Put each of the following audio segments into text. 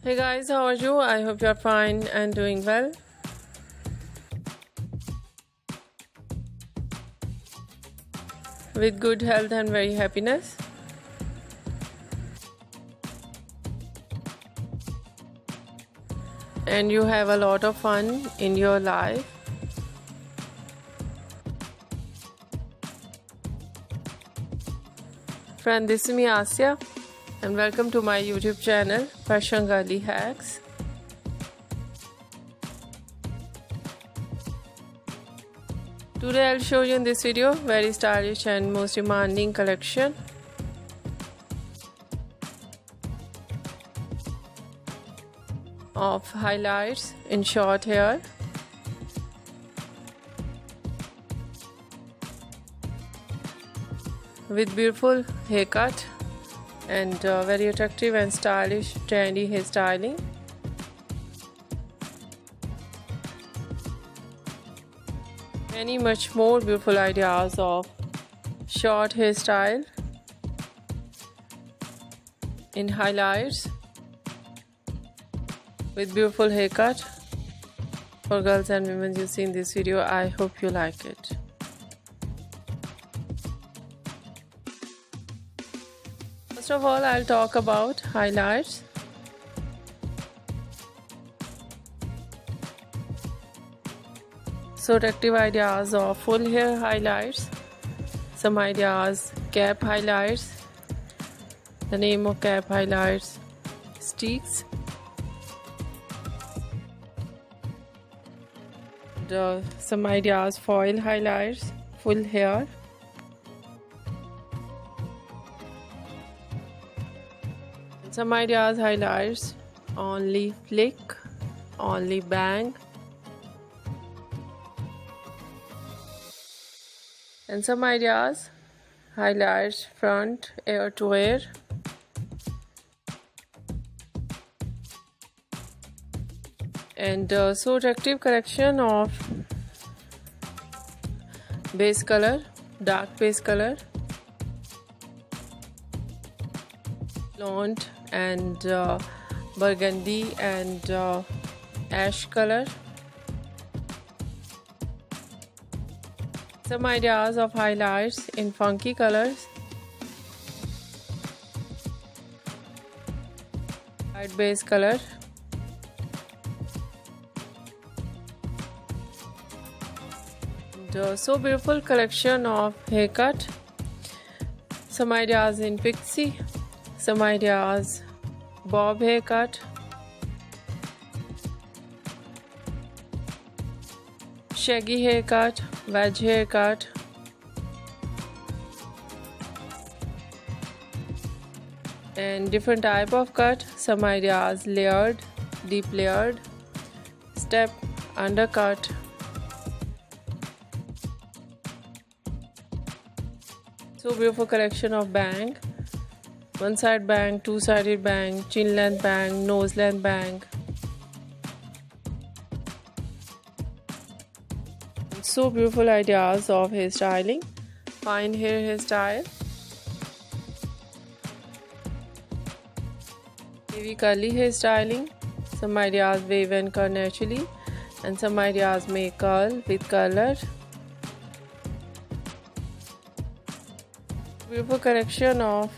Hey guys, how are you? I hope you are fine and doing well. With good health and very happiness. And you have a lot of fun in your life. Friend, this is me Asya and welcome to my YouTube channel Fashion Girly Hacks. Today I'll show you in this video very stylish and most demanding collection. Of highlights in short hair. With beautiful haircut and very attractive and stylish trendy hairstyling. Many much more beautiful ideas of short hairstyle in highlights with beautiful haircut for girls and women you see in this video. I hope you like it. First of all, I'll talk about highlights. So attractive ideas of full hair highlights, some ideas cap highlights, the name of cap highlights sticks, some ideas foil highlights full hair, some ideas highlights only flick, only bang, and some ideas highlights front ear to ear, and so attractive collection of base color, dark base color, blonde and burgundy and ash color. Some ideas of highlights in funky colors, light base color, and so beautiful collection of haircut. Some ideas in pixie, some ideas bob haircut, shaggy haircut, wedge haircut, and different type of cut. Some ideas layered, deep layered, step, undercut, so beautiful collection of bang, one side bang, two-sided bang, chin length bang, nose length bang. So beautiful ideas of hairstyling, fine hair hairstyle, wavy curly hairstyling, some ideas wave and curl naturally, and some ideas may curl with color. Beautiful collection of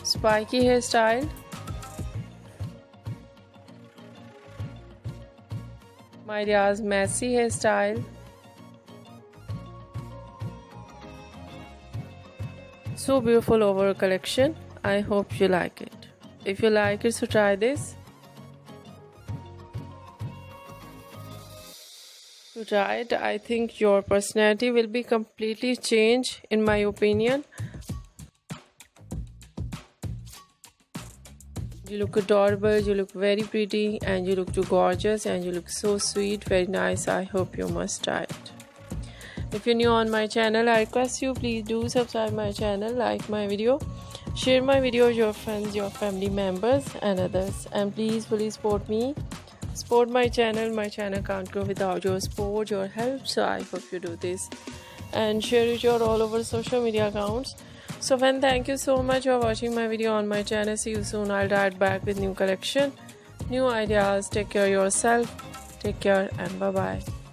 spiky hairstyle, my ideas messy hairstyle, so beautiful overall collection. I hope you like it. If you like it, so try this. To try it, I think your personality will be completely changed, in my opinion. You look adorable, you look very pretty, and you look too gorgeous, and you look so sweet, very nice. I hope you must try it. If you're new on my channel, I request you please do subscribe my channel, like my video, share my video with your friends, your family members and others, and please fully support me, support my channel. My channel can't grow without your support, your help, so I hope you do this and share it your all over social media accounts So friend, thank you so much for watching my video on my channel. See you soon. I'll dive back with new collection, new ideas. Take care of yourself. Take care and bye bye.